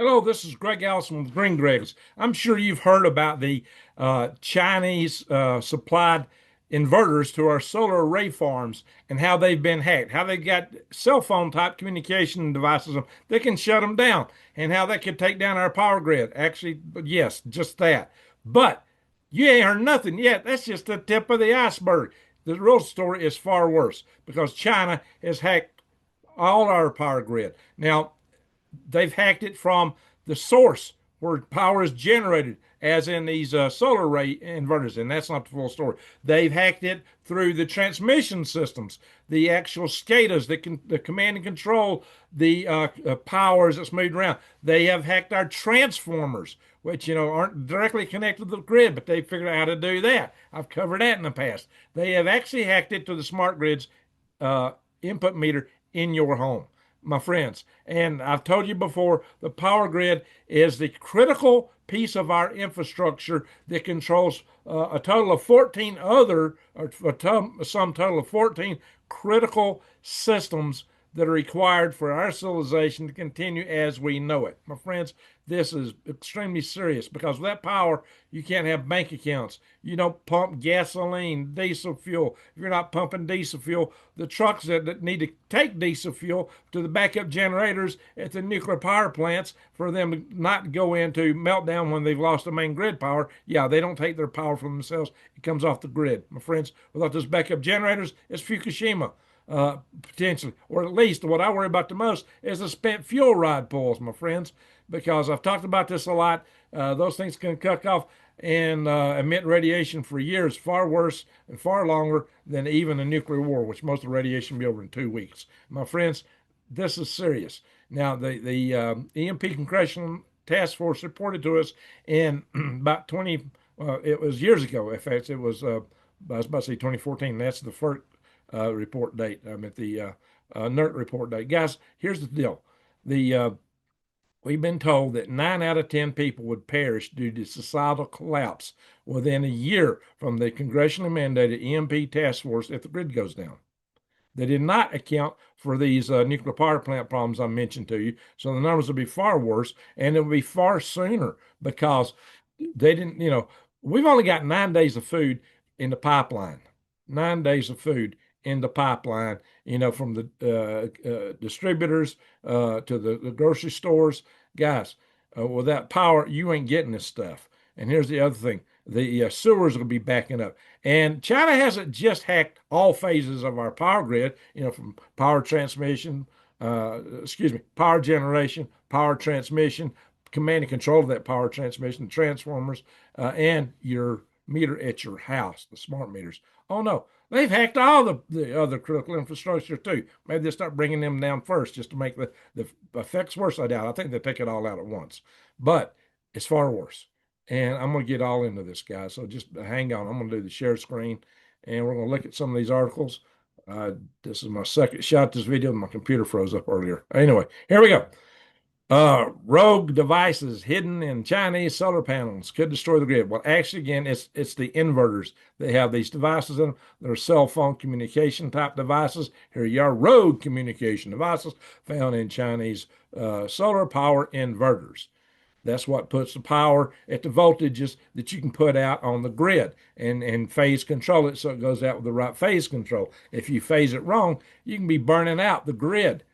Hello, this is Greg Allison with Green Gregs. I'm sure you've heard about the Chinese supplied inverters to our solar array farms and how they've been hacked, how they got cell phone type communication devices that can shut them down, and how that could take down our power grid. Actually, yes, just that. But you ain't heard nothing yet. That's just the tip of the iceberg. The real story is far worse because China has hacked all our power grid. Now, they've hacked it from the source where power is generated, as in these solar array inverters, and that's not the full story. They've hacked it through the transmission systems, the actual SCADAs that can the command and control the powers that's moved around. They have hacked our transformers, which aren't directly connected to the grid, but they figured out how to do that. I've covered that in the past. They have actually hacked it to the smart grids input meter in your home, my friends. And I've told you before, the power grid is the critical piece of our infrastructure that controls a total of 14 other, or some total of 14 critical systems that are required for our civilization to continue as we know it. My friends, this is extremely serious because without power, you can't have bank accounts. You don't pump gasoline, diesel fuel. If you're not pumping diesel fuel, the trucks that need to take diesel fuel to the backup generators at the nuclear power plants for them not to go into meltdown when they've lost the main grid power. Yeah, they don't take their power from themselves. It comes off the grid. My friends, without those backup generators, it's Fukushima. Potentially, or at least what I worry about the most is the spent fuel rod pools, my friends, because I've talked about this a lot. Those things can cut off and emit radiation for years, far worse and far longer than even a nuclear war, which most of the radiation will be over in 2 weeks. My friends, this is serious. Now, the EMP Congressional Task Force reported to us in about 20, it was years ago. In fact, it was, I was about to say 2014. That's the first report date. I meant the NERT report date. Guys, here's the deal. The We've been told that 9 out of 10 people would perish due to societal collapse within a year from the congressionally mandated EMP task force if the grid goes down. They did not account for these nuclear power plant problems I mentioned to you. So the numbers will be far worse and it will be far sooner because they didn't, we've only got 9 days of food in the pipeline. 9 days of food in the pipeline, from the distributors to the grocery stores. Guys, without power, you ain't getting this stuff. And here's the other thing. The sewers will be backing up. And China hasn't just hacked all phases of our power grid, from power transmission, power generation, power transmission, command and control of that power transmission, transformers, and your meter at your house, the smart meters. Oh no, they've hacked all the other critical infrastructure too. Maybe they start bringing them down first just to make the effects worse. I doubt. I think they take it all out at once, but it's far worse. And I'm going to get all into this, guys. So just hang on. I'm going to do the share screen, and we're going to look at some of these articles. This is my second shot at this video. My computer froze up earlier. Anyway, here we go. Rogue devices hidden in Chinese solar panels could destroy the grid. Well, actually, again, it's the inverters. They have these devices in them. They're cell phone communication type devices. Here you are, rogue communication devices found in Chinese solar power inverters. That's what puts the power at the voltages that you can put out on the grid and phase control it so it goes out with the right phase control. If you phase it wrong, you can be burning out the grid.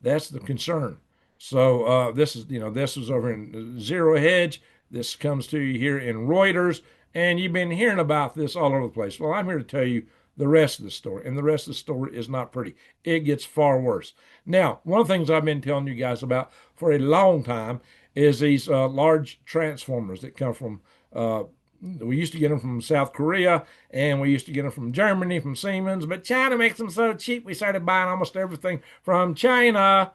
That's the concern. So this is over in Zero Hedge. This comes to you here in Reuters, and you've been hearing about this all over the place. Well, I'm here to tell you the rest of the story, and the rest of the story is not pretty. It gets far worse. Now, one of the things I've been telling you guys about for a long time is these large transformers that come from. We used to get them from South Korea, and we used to get them from Germany, from Siemens, but China makes them so cheap, we started buying almost everything from China.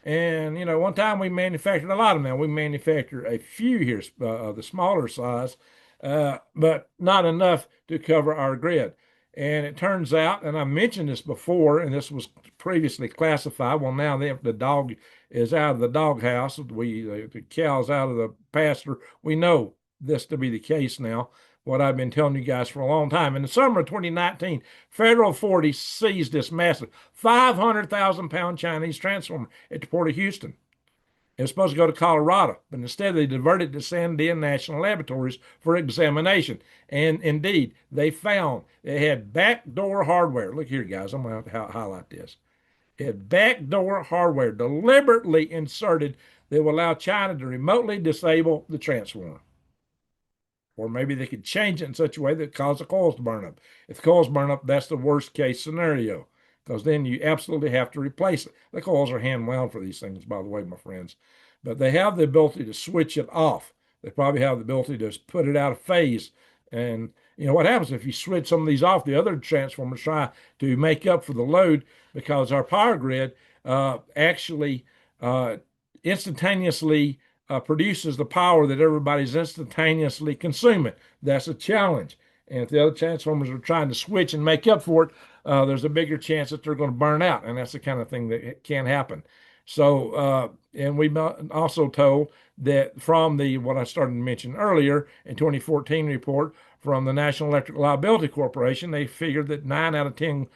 And, one time we manufactured a lot of them. We manufactured a few here, the smaller size, but not enough to cover our grid. And it turns out, and I mentioned this before, and this was previously classified. Well, now the dog is out of the doghouse. The cow's out of the pasture. We know this to be the case now. What I've been telling you guys for a long time. In the summer of 2019, federal authorities seized this massive 500,000 pound Chinese transformer at the Port of Houston. It was supposed to go to Colorado, but instead they diverted to Sandia National Laboratories for examination. And indeed, they found it had backdoor hardware. Look here, guys. I'm going to highlight this. It had backdoor hardware deliberately inserted that will allow China to remotely disable the transformer. Or maybe they could change it in such a way that cause the coils to burn up. If the coils burn up, that's the worst case scenario, because then you absolutely have to replace it. The coils are hand wound for these things, by the way, my friends. But they have the ability to switch it off. They probably have the ability to put it out of phase. And you know what happens if you switch some of these off? The other transformers try to make up for the load, because our power grid actually instantaneously produces the power that everybody's instantaneously consuming. That's a challenge. And if the other transformers are trying to switch and make up for it, there's a bigger chance that they're going to burn out. And that's the kind of thing that can happen. So, and we've also told that from the, what I started to mention earlier, in 2014 report from the National Electric Liability Corporation, they figured that 9 out of 10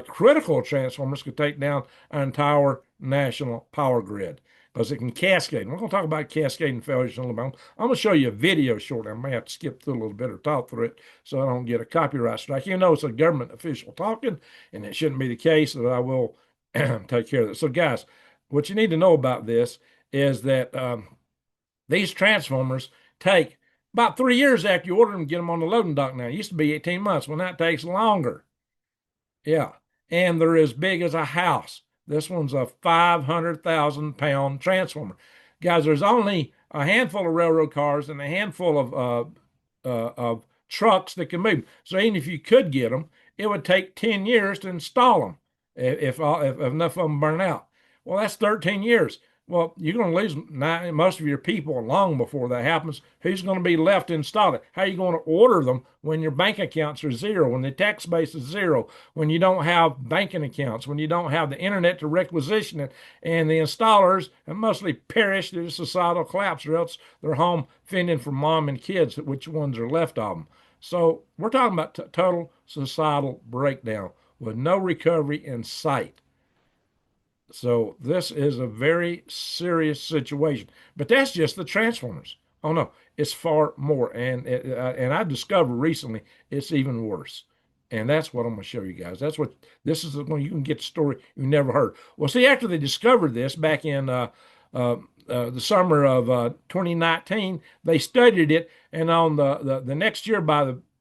critical transformers could take down an entire national power grid, because it can cascade. And we're going to talk about cascading failures in a little bit. I'm going to show you a video shortly. I may have to skip through a little bit or talk through it so I don't get a copyright strike. You know, it's a government official talking, and it shouldn't be the case, that I will take care of it. So, guys, what you need to know about this is that these transformers take about 3 years after you order them, get them on the loading dock now. It used to be 18 months. Well, that takes longer. Yeah. And they're as big as a house. This one's a 500,000-pound transformer. Guys, there's only a handful of railroad cars and a handful of trucks that can move. So even if you could get them, it would take 10 years to install them if enough of them burn out. Well, that's 13 years. Well, you're going to lose most of your people long before that happens. Who's going to be left to install it? How are you going to order them when your bank accounts are zero, when the tax base is zero, when you don't have banking accounts, when you don't have the internet to requisition it, and the installers have mostly perished due to societal collapse, or else they're home fending for mom and kids, which ones are left of them. So we're talking about total societal breakdown with no recovery in sight. So this is a very serious situation. But that's just the transformers. Oh no, it's far more. And I discovered recently it's even worse. And that's what I'm going to show you guys. That's what this is when you can get the story you never heard. Well, see, after they discovered this back in the summer of 2019, they studied it, and on the next year,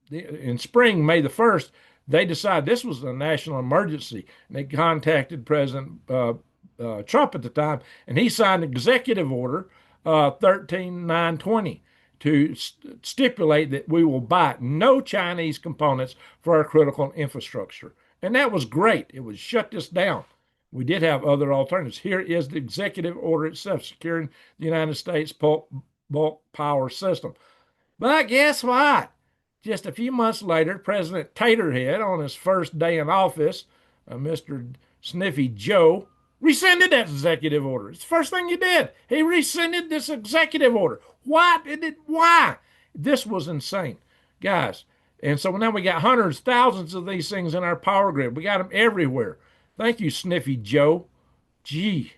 in spring, May the 1st, they decided this was a national emergency. And they contacted President Trump at the time, and he signed Executive Order 13920 to stipulate that we will buy no Chinese components for our critical infrastructure. And that was great. It would shut this down. We did have other alternatives. Here is the executive order itself, securing the United States bulk power system. But guess what? Just a few months later, President Taterhead, on his first day in office, Mr. Sniffy Joe, rescinded that executive order. It's the first thing he did. He rescinded this executive order. Why? This was insane, guys. And so now we got hundreds, thousands of these things in our power grid. We got them everywhere. Thank you, Sniffy Joe. Gee.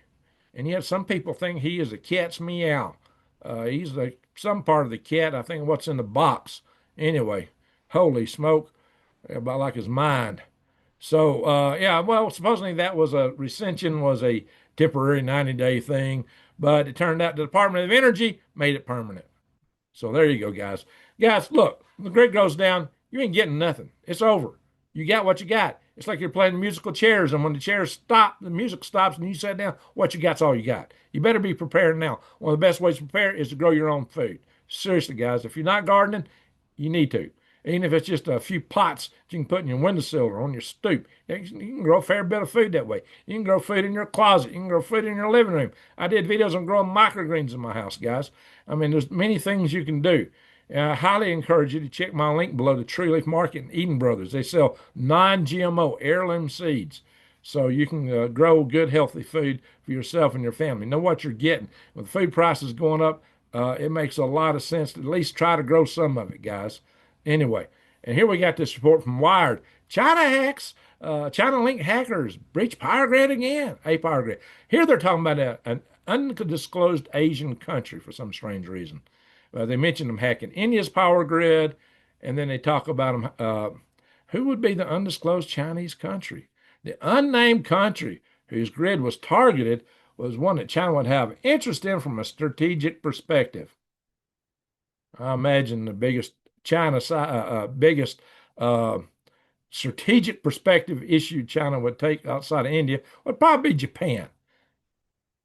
And yet some people think he is a cat's meow. He's some part of the cat. I think what's in the box. Anyway, holy smoke, about like his mind. So, yeah, well, supposedly that was a rescission was a temporary 90-day thing, but it turned out the Department of Energy made it permanent. So there you go, guys. Guys, look, the grid goes down, you ain't getting nothing. It's over. You got what you got. It's like you're playing musical chairs, and when the chairs stop, the music stops, and you sit down, what you got's all you got. You better be prepared now. One of the best ways to prepare is to grow your own food. Seriously, guys, if you're not gardening, you need to. Even if it's just a few pots that you can put in your windowsill or on your stoop. You can grow a fair bit of food that way. You can grow food in your closet. You can grow food in your living room. I did videos on growing microgreens in my house, guys. I mean, there's many things you can do. I highly encourage you to check my link below, the Tree Leaf Market and Eden Brothers. They sell non-GMO heirloom seeds. So you can grow good, healthy food for yourself and your family. Know what you're getting. With food prices going up, it makes a lot of sense to at least try to grow some of it, guys. Anyway, and here we got this report from Wired. China Link hackers breach power grid again. A power grid. Here they're talking about undisclosed Asian country for some strange reason. They mention them hacking India's power grid, and then they talk about them. Who would be the undisclosed Chinese country? The unnamed country whose grid was targeted was one that China would have interest in from a strategic perspective. I imagine the biggest biggest strategic perspective issue China would take outside of India would probably be Japan.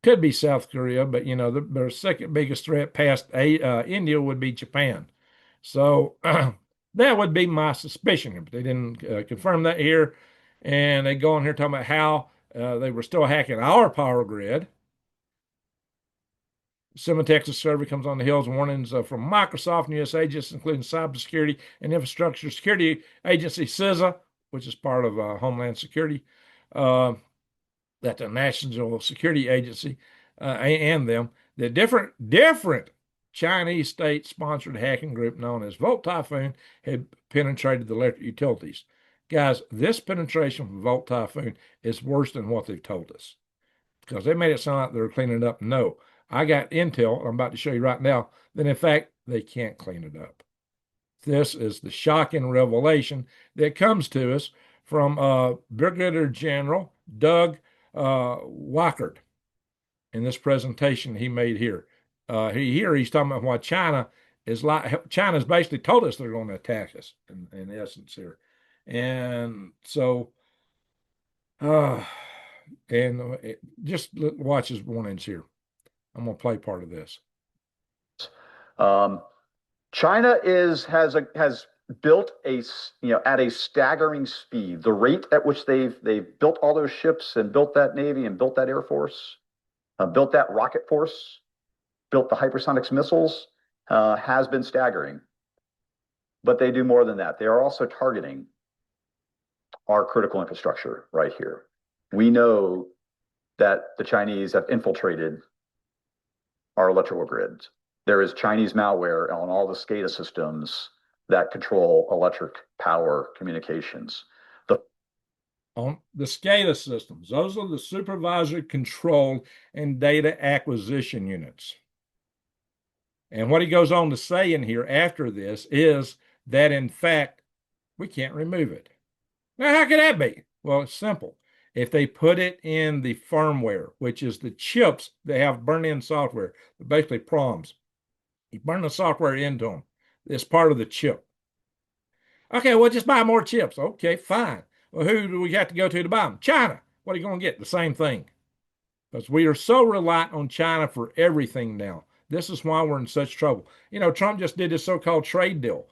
Could be South Korea, but their second biggest threat past India would be Japan. So that would be my suspicion. But they didn't confirm that here. And they go on here talking about how they were still hacking our power grid. Semi Texas survey comes on the heels of warnings from Microsoft and U.S. agents, including Cybersecurity and Infrastructure Security Agency, CISA, which is part of Homeland Security, that the National Security Agency and them, the different Chinese state-sponsored hacking group known as Volt Typhoon had penetrated the electric utilities. Guys, this penetration from Volt Typhoon is worse than what they've told us because they made it sound like they're cleaning it up. No, I got intel, I'm about to show you right now, that in fact, they can't clean it up. This is the shocking revelation that comes to us from Brigadier General Doug Weichert in this presentation he made here. He's talking about why China's basically told us they're going to attack us in essence here. And so, just watch his warnings here. I'm going to play part of this. China has built at a staggering speed. The rate at which they've built all those ships and built that Navy and built that Air Force, built that rocket force, built the hypersonics missiles, has been staggering. But they do more than that. They are also targeting our critical infrastructure right here. We know that the Chinese have infiltrated our electrical grids. There is Chinese malware on all the SCADA systems that control electric power communications. On the SCADA systems, those are the supervisory control and data acquisition units. And what he goes on to say in here after this is that, in fact, we can't remove it. Now, how could that be? Well, it's simple. If they put it in the firmware, which is the chips they have burn-in software, basically PROMs, you burn the software into them. It's part of the chip. Okay, well, just buy more chips. Okay, fine. Well, who do we have to go to buy them? China. What are you going to get? The same thing. Because we are so reliant on China for everything now. This is why we're in such trouble. Trump just did this so-called trade deal.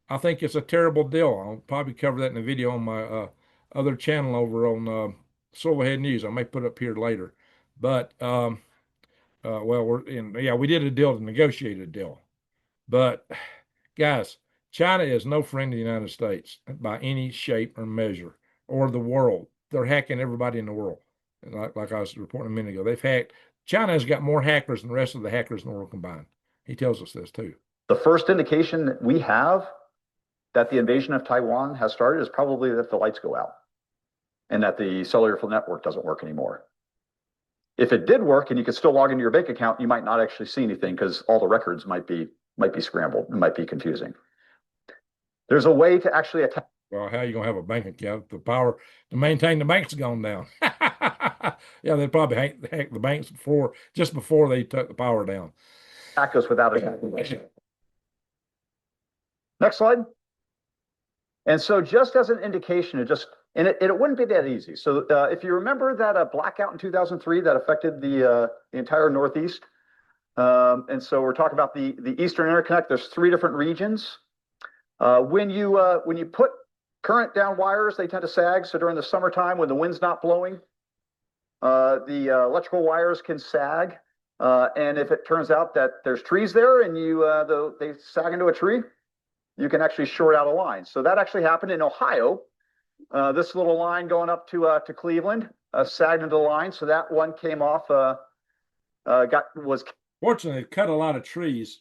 I think it's a terrible deal. I'll probably cover that in a video on my other channel over on Silverhead News. I may put it up here later. But, we did a deal to negotiate a deal. But, guys, China is no friend of the United States by any shape or measure, or the world. They're hacking everybody in the world. Like I was reporting a minute ago, China has got more hackers than the rest of the hackers in the world combined. He tells us this too. The first indication that we have that the invasion of Taiwan has started is probably that the lights go out and that the cellular network doesn't work anymore. If it did work and you could still log into your bank account, you might not actually see anything because all the records might be scrambled. It might be confusing. There's a way to actually attack. Well, how are you going to have a bank account? The power to maintain the bank's gone down. Yeah, they probably hacked the banks just before they took the power down. Attack us without a Next slide. And so just as an indication, it wouldn't be that easy. So if you remember that blackout in 2003 that affected the entire Northeast, and so we're talking about the Eastern Interconnect, there's 3 different regions. When you put current down wires, they tend to sag. So during the summertime, when the wind's not blowing, the electrical wires can sag. And if it turns out that there's trees there and they sag into a tree, you can actually short out a line. So that actually happened in Ohio. This little line going up to Cleveland sagged into the line. So that one came off. Fortunately, it cut a lot of trees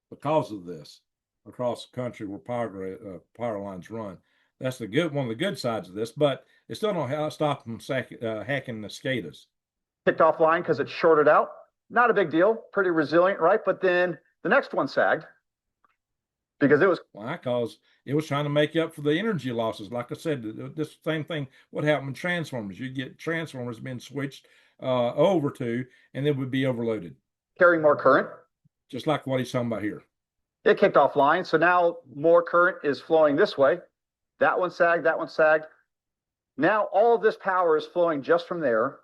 because of this across the country where power lines run. That's one of the good sides of this, but it still don't stop them hacking the SCADAs. Picked off line because it's shorted out. not a big deal, pretty resilient, right? But then the next one sagged because it was. Why? Because it was trying to make up for the energy losses. Like I said, this same thing what happened with transformers. You get transformers being switched over to, and they would be overloaded. Carrying more current. Just like what he's talking about here. It kicked offline. So now more current is flowing this way. That one sagged, that one sagged. Now all of this power is flowing just from there.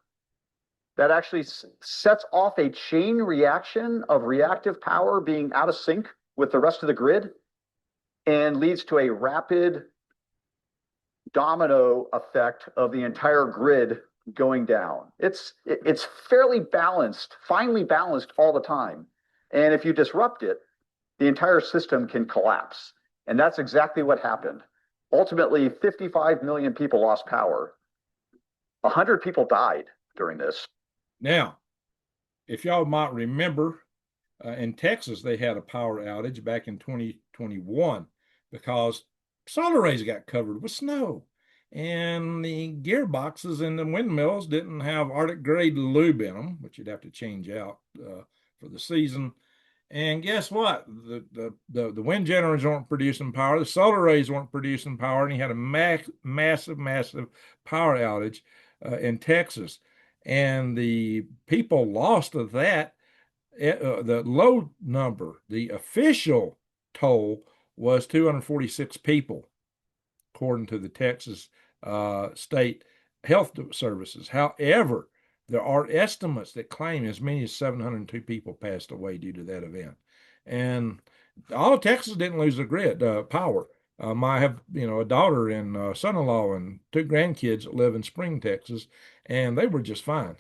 That actually sets off a chain reaction of reactive power being out of sync with the rest of the grid and leads to a rapid domino effect of the entire grid going down. It's fairly balanced, finely balanced all the time. And if you disrupt it, the entire system can collapse. And that's exactly what happened. Ultimately, 55 million people lost power. 100 people died during this. Now, if y'all might remember, in Texas, they had a power outage back in 2021 because solar arrays got covered with snow. And the gearboxes in the windmills didn't have Arctic grade lube in them, which you'd have to change out for the season. And guess what? The wind generators weren't producing power. The solar arrays weren't producing power. And he had a massive power outage in Texas. And the people lost of that. The low number, the official toll was 246 people, according to the Texas State Health Services. However, there are estimates that claim as many as 702 people passed away due to that event. And all of Texas didn't lose their grid power. I have, a daughter and son-in-law and two grandkids that live in Spring, Texas, and they were just fine.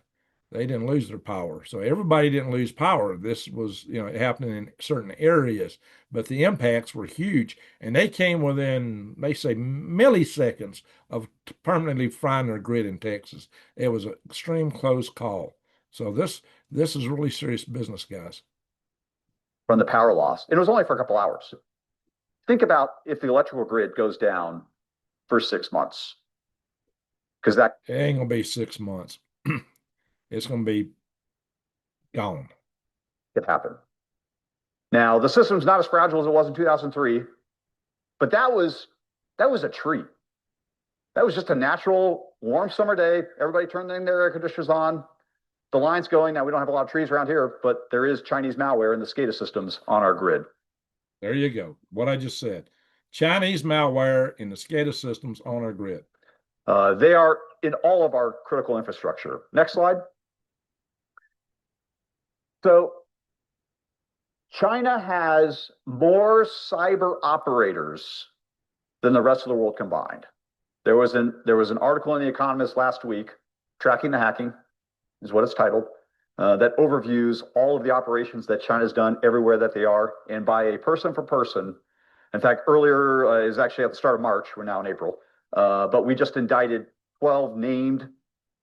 They didn't lose their power. So everybody didn't lose power. This was, happening in certain areas, but the impacts were huge. And they came within, they say, milliseconds of permanently frying their grid in Texas. It was an extreme close call. So this is really serious business, guys. From the power loss. And it was only for a couple hours. Think about if the electrical grid goes down for 6 months. Because that it ain't going to be 6 months. It's going to be gone. It happened. Now, the system's not as fragile as it was in 2003, but that was a treat. That was just a natural warm summer day. Everybody turned their air conditioners on. The line's going. Now, we don't have a lot of trees around here, but there is Chinese malware in the SCADA systems on our grid. There you go. What I just said. Chinese malware in the SCADA systems on our grid. They are in all of our critical infrastructure. Next slide. So China has more cyber operators than the rest of the world combined. There was an article in The Economist last week, Tracking the Hacking, is what it's titled, that overviews all of the operations that China's done everywhere that they are, and by a person for person. In fact, earlier is actually at the start of March. We're now in April, but we just indicted 12 named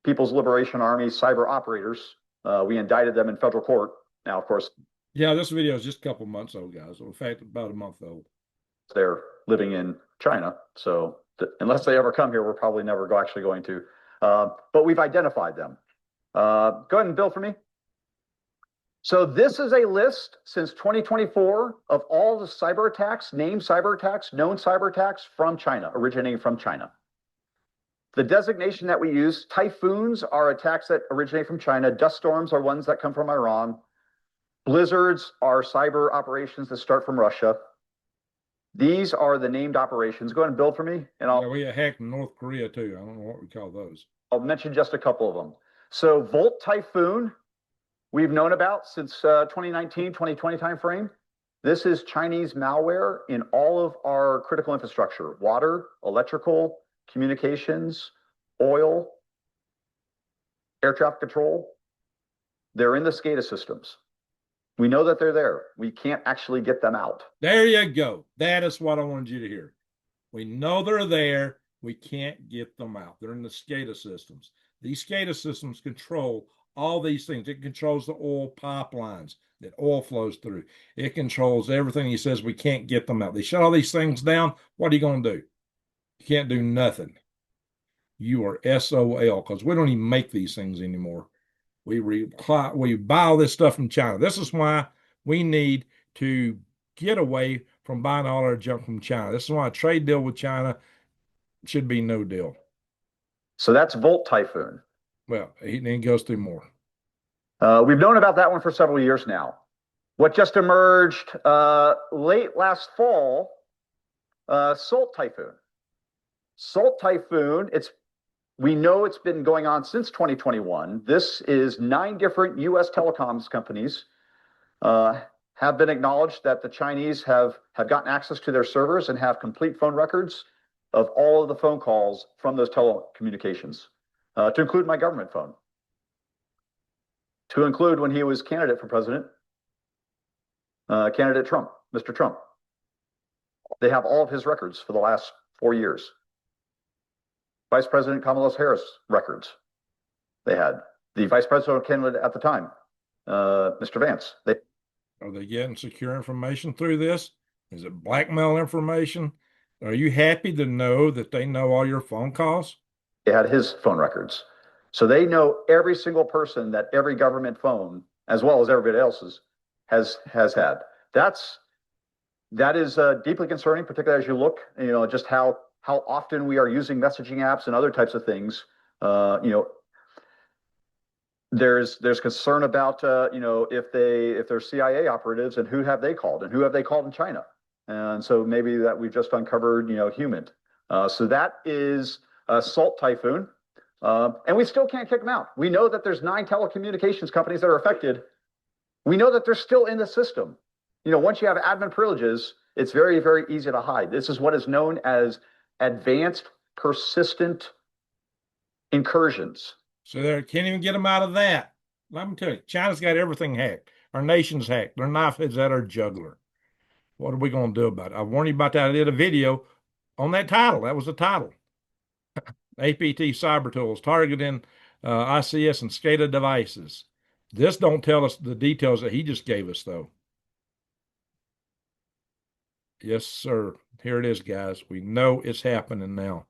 People's Liberation Army cyber operators. We indicted them in federal court. Now, of course. Yeah, this video is just a couple months old, guys. In fact, about a month old. They're living in China. So unless they ever come here, we're probably never actually going to. But we've identified them. Go ahead and Bill for me. So this is a list since 2024 of all the cyber attacks, named cyber attacks, known cyber attacks from China, originating from China. The designation that we use, typhoons are attacks that originate from China. Dust storms are ones that come from Iran. Blizzards are cyber operations that start from Russia. These are the named operations. Go ahead and build for me. And we hacked North Korea too. I don't know what we call those. I'll mention just a couple of them. So Volt Typhoon, we've known about since 2019, 2020 timeframe. This is Chinese malware in all of our critical infrastructure: water, electrical, communications, oil, air traffic control. They're in the SCADA systems. We know that they're there. We can't actually get them out. There you go. That is what I wanted you to hear. We know they're there. We can't get them out. They're in the SCADA systems. These SCADA systems control all these things. It controls the oil pipelines that oil flows through. It controls everything. He says we can't get them out. They shut all these things down. What are you going to do? You can't do nothing. You are SOL because we don't even make these things anymore. We buy all this stuff from China. This is why we need to get away from buying all our junk from China. This is why a trade deal with China should be no deal. So that's Volt Typhoon. Well, he goes through more. We've known about that one for several years now. What just emerged late last fall, Salt Typhoon. Salt Typhoon, we know it's been going on since 2021. This is 9 different US telecoms companies have been acknowledged that the Chinese have gotten access to their servers and have complete phone records of all of the phone calls from those telecommunications, to include my government phone, to include when he was candidate for president, candidate Trump, Mr. Trump. They have all of his records for the last 4 years. Vice President Kamala Harris records they had. The vice presidential candidate at the time, Mr. Vance. Are they getting secure information through this? Is it blackmail information? Are you happy to know that they know all your phone calls? They had his phone records. So they know every single person that every government phone, as well as everybody else's, has had. That is deeply concerning, particularly as you look, just how often we are using messaging apps and other types of things. There's concern about if they're CIA operatives, and who have they called in China, and so maybe that we've just uncovered human. So that is Salt Typhoon, and we still can't kick them out. We know that there's 9 telecommunications companies that are affected. We know that they're still in the system. Once you have admin privileges, it's very, very easy to hide. This is what is known as advanced persistent incursions. So they can't even get them out of that. Let me tell you, China's got everything hacked. Our nation's hacked. Their knife is at our jugular. What are we going to do about it? I warned you about that. I did a video on that title. That was the title. APT cyber tools targeting ICS and SCADA devices. This don't tell us the details that he just gave us, though. Yes, sir. Here it is, guys. We know it's happening now.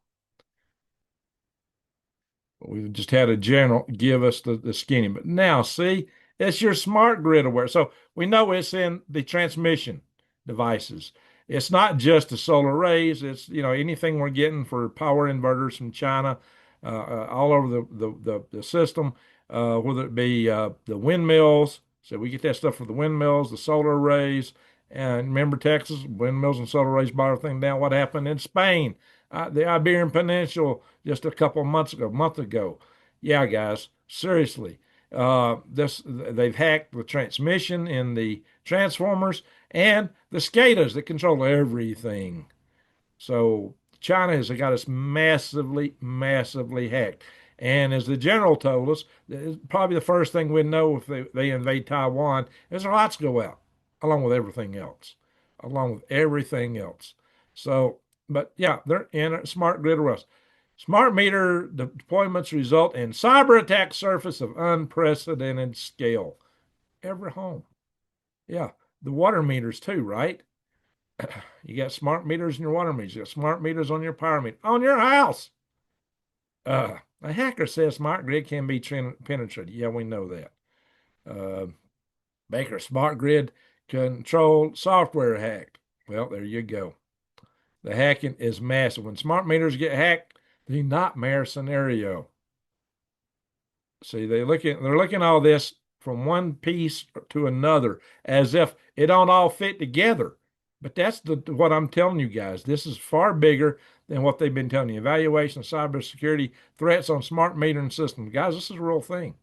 We've just had a general give us the skinny. But now, see, it's your smart grid aware. So we know it's in the transmission devices. It's not just the solar arrays. It's, anything we're getting for power inverters from China, all over the system, whether it be the windmills. So we get that stuff for the windmills, the solar arrays. And remember, Texas, windmills and solar arrays brought everything down. What happened in Spain? The Iberian Peninsula just a month ago. Yeah, guys, seriously. They've hacked the transmission in the transformers and the SCADAs that control everything. So China has got us massively, massively hacked. And as the general told us, probably the first thing we'd know if they invade Taiwan is our lights go out, along with everything else. So, but yeah, they're in a smart grid arrest. Smart meter deployments result in cyber attack surface of unprecedented scale. Every home. Yeah, the water meters too, right? You got smart meters in your water meters. You got smart meters on your power meter. On your house. A hacker says smart grid can be penetrated. Yeah, we know that. Baker smart grid control software hacked. Well, there you go. The hacking is massive. When smart meters get hacked, the nightmare scenario. See, they're looking at all this from one piece to another as if it don't all fit together. But that's what I'm telling you guys. This is far bigger than what they've been telling you. Evaluation of cybersecurity threats on smart metering systems. Guys, this is a real thing.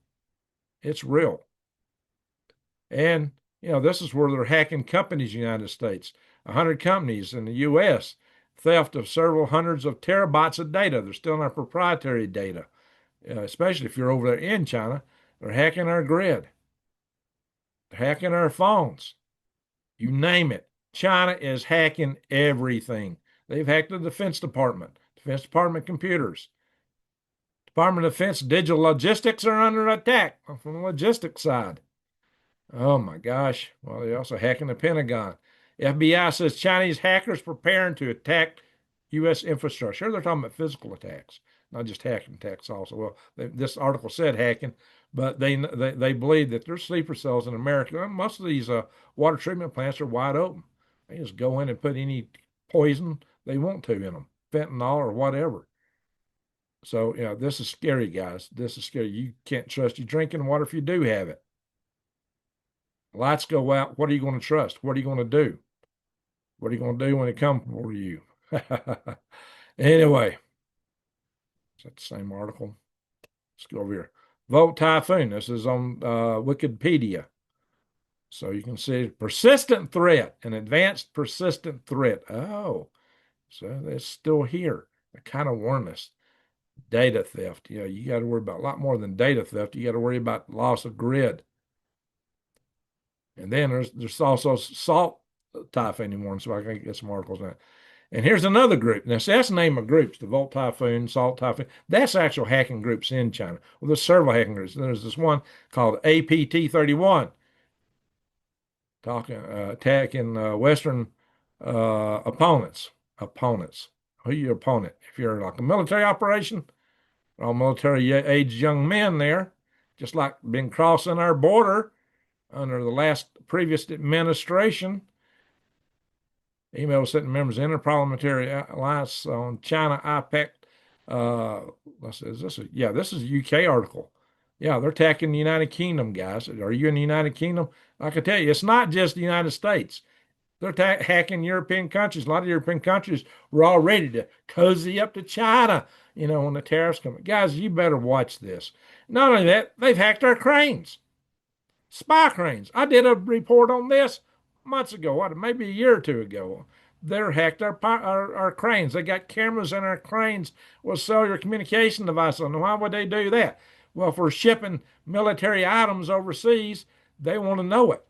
It's real. And, this is where they're hacking companies in the United States. 100 companies in the U.S., theft of several hundreds of terabytes of data. They're still in our proprietary data, especially if you're over there in China. They're hacking our grid. They're hacking our phones. You name it. China is hacking everything. They've hacked the Defense Department computers. Department of Defense digital logistics are under attack from the logistics side. Oh my gosh. Well, they're also hacking the Pentagon. FBI says Chinese hackers preparing to attack U.S. infrastructure. They're talking about physical attacks, not just hacking attacks also. Well, this article said hacking, but they believe that there's sleeper cells in America. And most of these water treatment plants are wide open. They just go in and put any poison they want to in them, fentanyl or whatever. So, yeah, this is scary, guys. This is scary. You can't trust your drinking water if you do have it. Lights go out. What are you going to trust? What are you going to do? What are you going to do when it comes for you? Anyway, is that the same article? Let's go over here. Vote Typhoon. This is on Wikipedia. So you can see persistent threat, an advanced persistent threat. Oh, so it's still here. I kind of warned us. Data theft. Yeah, you got to worry about a lot more than data theft. You got to worry about loss of grid. And then there's also salt typhoon anymore, so I can get some articles on that. And here's another group. Now, see, that's the name of groups, the Volt Typhoon, Salt Typhoon. That's actual hacking groups in China. Well, there's several hacking groups. There's this one called APT-31, attacking Western opponents. Opponents. Who your opponent? If you're like a military operation, all military age young men there, just like been crossing our border under the previous administration. Email sending members of the Interparliamentary Alliance on China IPEC. This is a UK article. Yeah, they're attacking the United Kingdom, guys. Are you in the United Kingdom? I can tell you, it's not just the United States. They're hacking European countries. A lot of European countries were all ready to cozy up to China, when the tariffs come. Guys, you better watch this. Not only that, they've hacked our cranes, spy cranes. I did a report on this months ago, maybe a year or two ago. They're hacked our cranes. They got cameras in our cranes with cellular communication devices. And why would they do that? Well, for shipping military items overseas, they want to know it.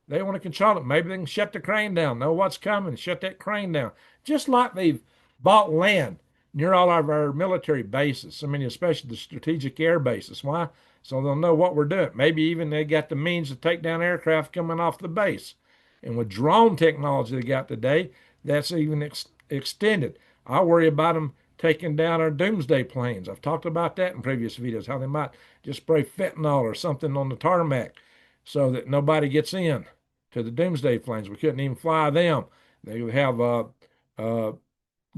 They want to control it. Maybe they can shut the crane down, know what's coming, shut that crane down. Just like they've bought land near all of our military bases. I mean, especially the strategic air bases. Why? So they'll know what we're doing. Maybe even they got the means to take down aircraft coming off the base. And with drone technology they got today, that's even extended. I worry about them taking down our doomsday planes. I've talked about that in previous videos, how they might just spray fentanyl or something on the tarmac so that nobody gets in to the doomsday planes. We couldn't even fly them. They would have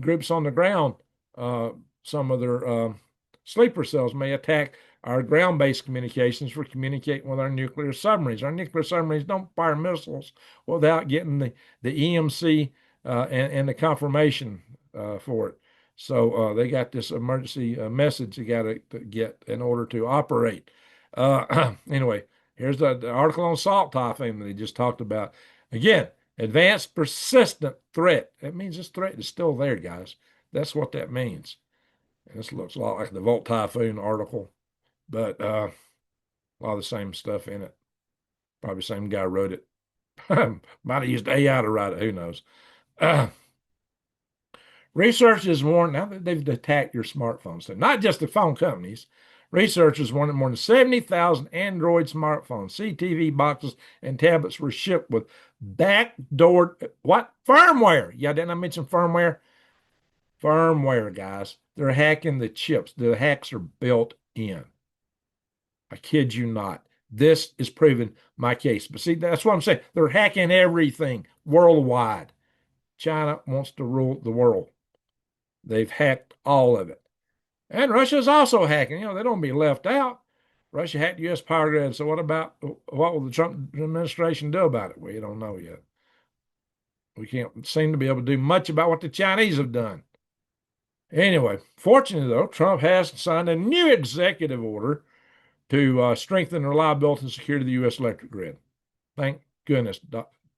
groups on the ground. Some of their sleeper cells may attack our ground-based communications for communicating with our nuclear submarines. Our nuclear submarines don't fire missiles without getting the EMC and the confirmation for it. So they got this emergency message you got to get in order to operate. Anyway, here's the article on salt typhoon that they just talked about. Again, advanced persistent threat. That means this threat is still there, guys. That's what that means. And this looks a lot like the Volt Typhoon article, but a lot of the same stuff in it. Probably the same guy wrote it. Might have used AI to write it. Who knows? Researchers warn, now that they've attacked your smartphones, so not just the phone companies, researchers warn that more than 70,000 Android smartphones, CTV boxes, and tablets were shipped with backdoor, what? Firmware. Yeah, didn't I mention firmware? Firmware, guys. They're hacking the chips. The hacks are built in. I kid you not. This is proving my case. But see, that's what I'm saying. They're hacking everything worldwide. China wants to rule the world. They've hacked all of it. And Russia's also hacking. They don't be left out. Russia hacked U.S. power grid. So what will the Trump administration do about it? We don't know yet. We can't seem to be able to do much about what the Chinese have done. Anyway, fortunately, though, Trump has signed a new executive order to strengthen the reliability and security of the U.S. electric grid. Thank goodness,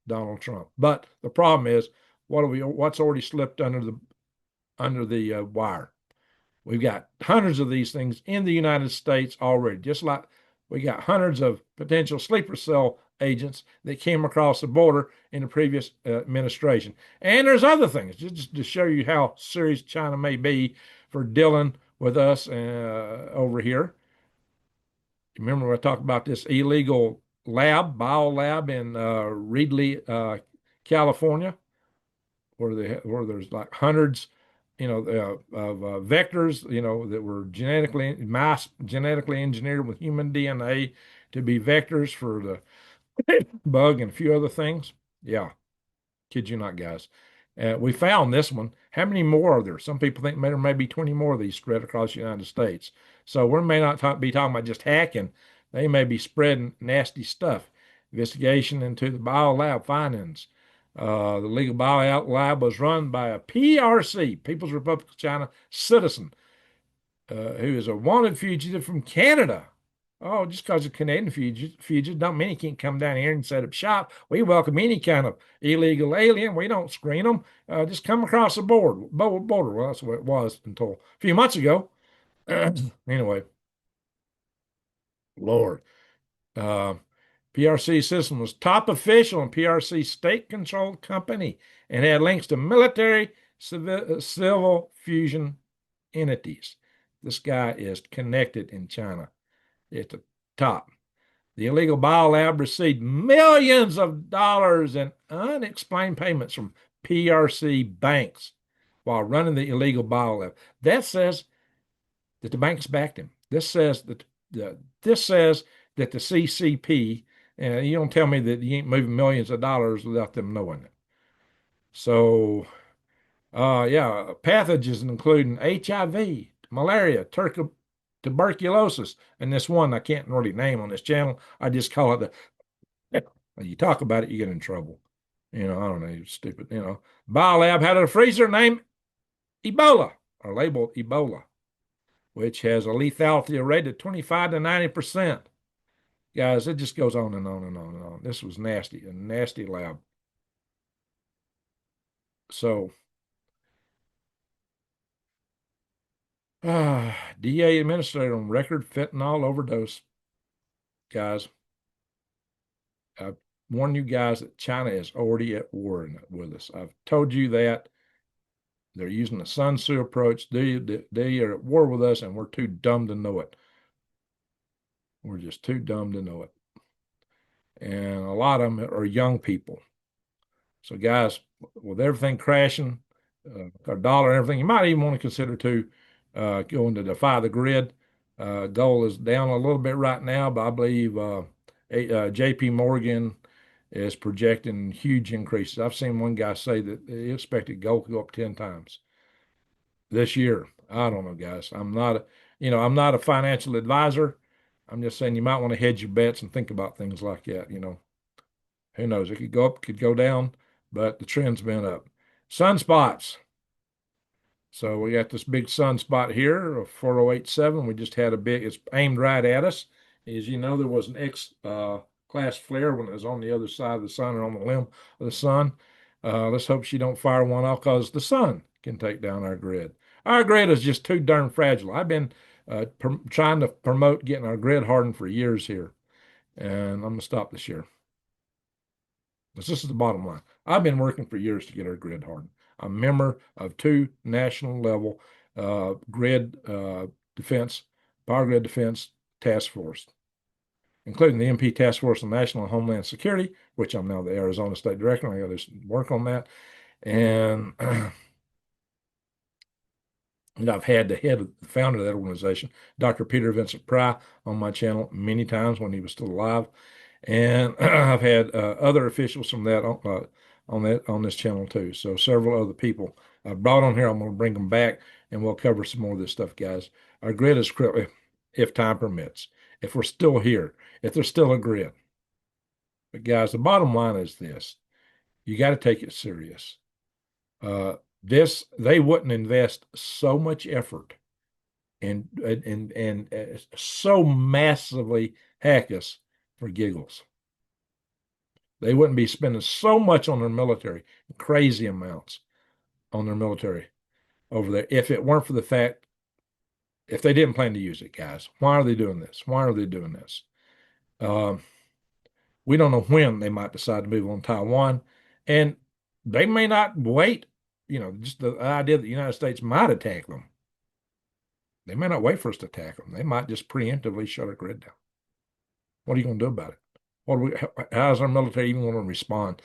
Donald Trump. But the problem is, what's already slipped under the wire? We've got hundreds of these things in the United States already, just like we got hundreds of potential sleeper cell agents that came across the border in the previous administration. And there's other things, just to show you how serious China may be for dealing with us over here. Remember when I talked about this illegal biolab in Reedley, California, where there's like hundreds of vectors, that were mice genetically engineered with human DNA to be vectors for the bug and a few other things. Yeah, kid you not, guys. We found this one. How many more are there? Some people think there may be 20 more of these spread across the United States. So we may not be talking about just hacking. They may be spreading nasty stuff. Investigation into the biolab findings. The legal biolab was run by a PRC, People's Republic of China citizen, who is a wanted fugitive from Canada. Oh, just because a Canadian fugitive don't mean he can't come down here and set up shop. We welcome any kind of illegal alien. We don't screen them. Just come across the border. Well, that's what it was until a few months ago. Anyway, Lord. Uh, PRC system was top official in PRC state-controlled company and had links to military, civil fusion entities. This guy is connected in China at the top. The illegal biolab received millions of dollars in unexplained payments from PRC banks while running the illegal biolab. That says that the banks backed him. This says that the CCP, and you don't tell me that you ain't moving millions of dollars without them knowing it. So, yeah, pathogens including HIV, malaria, tuberculosis, and this one I can't really name on this channel. I just call it when you talk about it, you get in trouble. I don't know, you're stupid. Biolab had a freezer named Ebola, or labeled Ebola, which has a lethality rate of 25 to 90%. Guys, it just goes on and on and on and on. This was nasty, a nasty lab. So, DA administrator on record fentanyl overdose. Guys, I've warned you guys that China is already at war with us. I've told you that. They're using the Sun Tzu approach. They are at war with us, and we're too dumb to know it. We're just too dumb to know it. And a lot of them are young people. So, guys, with everything crashing, our dollar and everything, you might even want to consider going to defy the grid. Gold is down a little bit right now, but I believe JP Morgan is projecting huge increases. I've seen one guy say that he expected gold to go up 10 times this year. I don't know, guys. I'm not a financial advisor. I'm just saying you might want to hedge your bets and think about things like that. Who knows? It could go up, could go down, but the trend's been up. Sunspots. So we got this big sunspot here of 4087. We just had it's aimed right at us. As you know, there was an X class flare when it was on the other side of the sun or on the limb of the sun. Let's hope she don't fire one off because the sun can take down our grid. Our grid is just too darn fragile. I've been trying to promote getting our grid hardened for years here, and I'm going to stop this year. This is the bottom line. I've been working for years to get our grid hardened. I'm a member of 2 national level grid defense, power grid defense task force, including the MP Task Force on National and Homeland Security, which I'm now the Arizona State Director. I got to work on that. And I've had the founder of that organization, Dr. Peter Vincent Pry, on my channel many times when he was still alive. And I've had other officials from that on this channel too. So several other people I brought on here. I'm going to bring them back, and we'll cover some more of this stuff, guys. Our grid is critical if time permits. If we're still here, if there's still a grid. But guys, the bottom line is this: you got to take it serious. They wouldn't invest so much effort and so massively hack us for giggles. They wouldn't be spending so much on their military, crazy amounts on their military over there, if it weren't for the fact, if they didn't plan to use it, guys. Why are they doing this? Why are they doing this? We don't know when they might decide to move on Taiwan, and they may not wait. Just the idea that the United States might attack them. They may not wait for us to attack them. They might just preemptively shut our grid down. What are you going to do about it? How's our military even going to respond?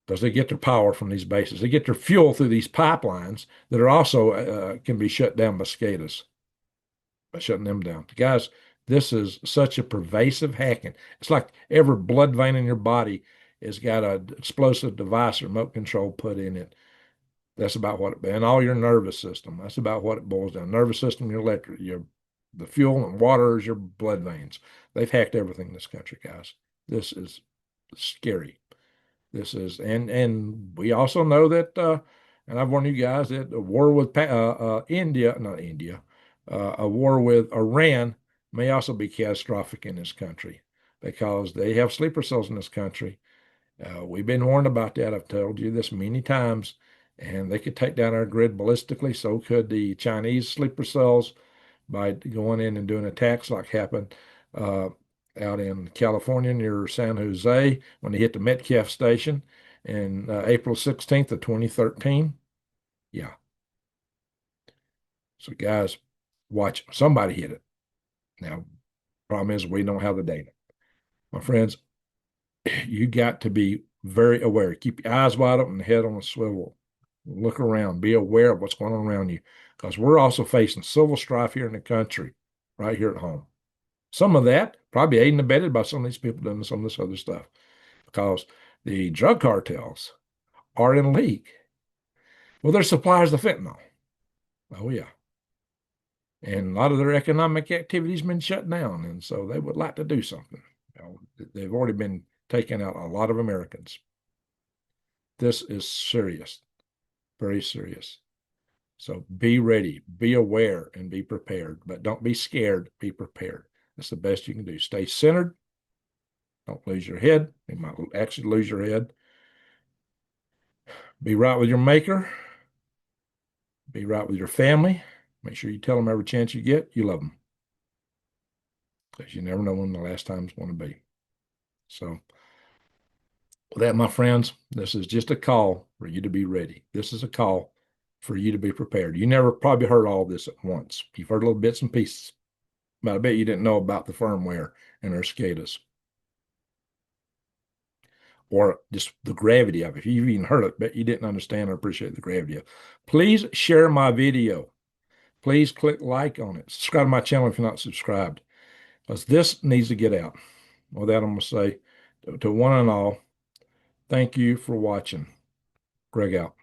because they get their power from these bases. They get their fuel through these pipelines that are also can be shut down by cicadas, by shutting them down. Guys, this is such a pervasive hacking. It's like every blood vein in your body has got an explosive device or remote control put in it. That's about what it, and all your nervous system. That's about what it boils down. Nervous system, your electric, your the fuel and water is your blood veins. They've hacked everything in this country, guys. This is scary. This is, and we also know that, and I've warned you guys that a war with India, not India, a war with Iran may also be catastrophic in this country because they have sleeper cells in this country. We've been warned about that. I've told you this many times, and they could take down our grid ballistically. So could the Chinese sleeper cells by going in and doing attacks like happened out in California near San Jose when they hit the Metcalf station in April 16th of 2013. Yeah. So guys, watch. Somebody hit it. Now, problem is we don't have the data. My friends, you got to be very aware. Keep your eyes wide open and head on a swivel. Look around. Be aware of what's going on around you because we're also facing civil strife here in the country, right here at home. Some of that probably aided and abetted by some of these people doing some of this other stuff because the drug cartels are in league. Well, they're suppliers of fentanyl. Oh, yeah. And a lot of their economic activities have been shut down. And so they would like to do something. You know, they've already been taking out a lot of Americans. This is serious, very serious. So be ready, be aware, and be prepared. But don't be scared, be prepared. That's the best you can do. Stay centered. Don't lose your head. You might actually lose your head. Be right with your maker. Be right with your family. Make sure you tell them every chance you get you love them. Because you never know when the last time's going to be. So, with that, my friends, this is just a call for you to be ready. This is a call for you to be prepared. You never probably heard all this at once. You've heard little bits and pieces, but I bet you didn't know about the firmware and our SCADAs or just the gravity of it. If you've even heard it, but you didn't understand or appreciate the gravity of it. Please share my video. Please click like on it. Subscribe to my channel if you're not subscribed, because this needs to get out. With that, I'm going to say to one and all, thank you for watching. Greg out.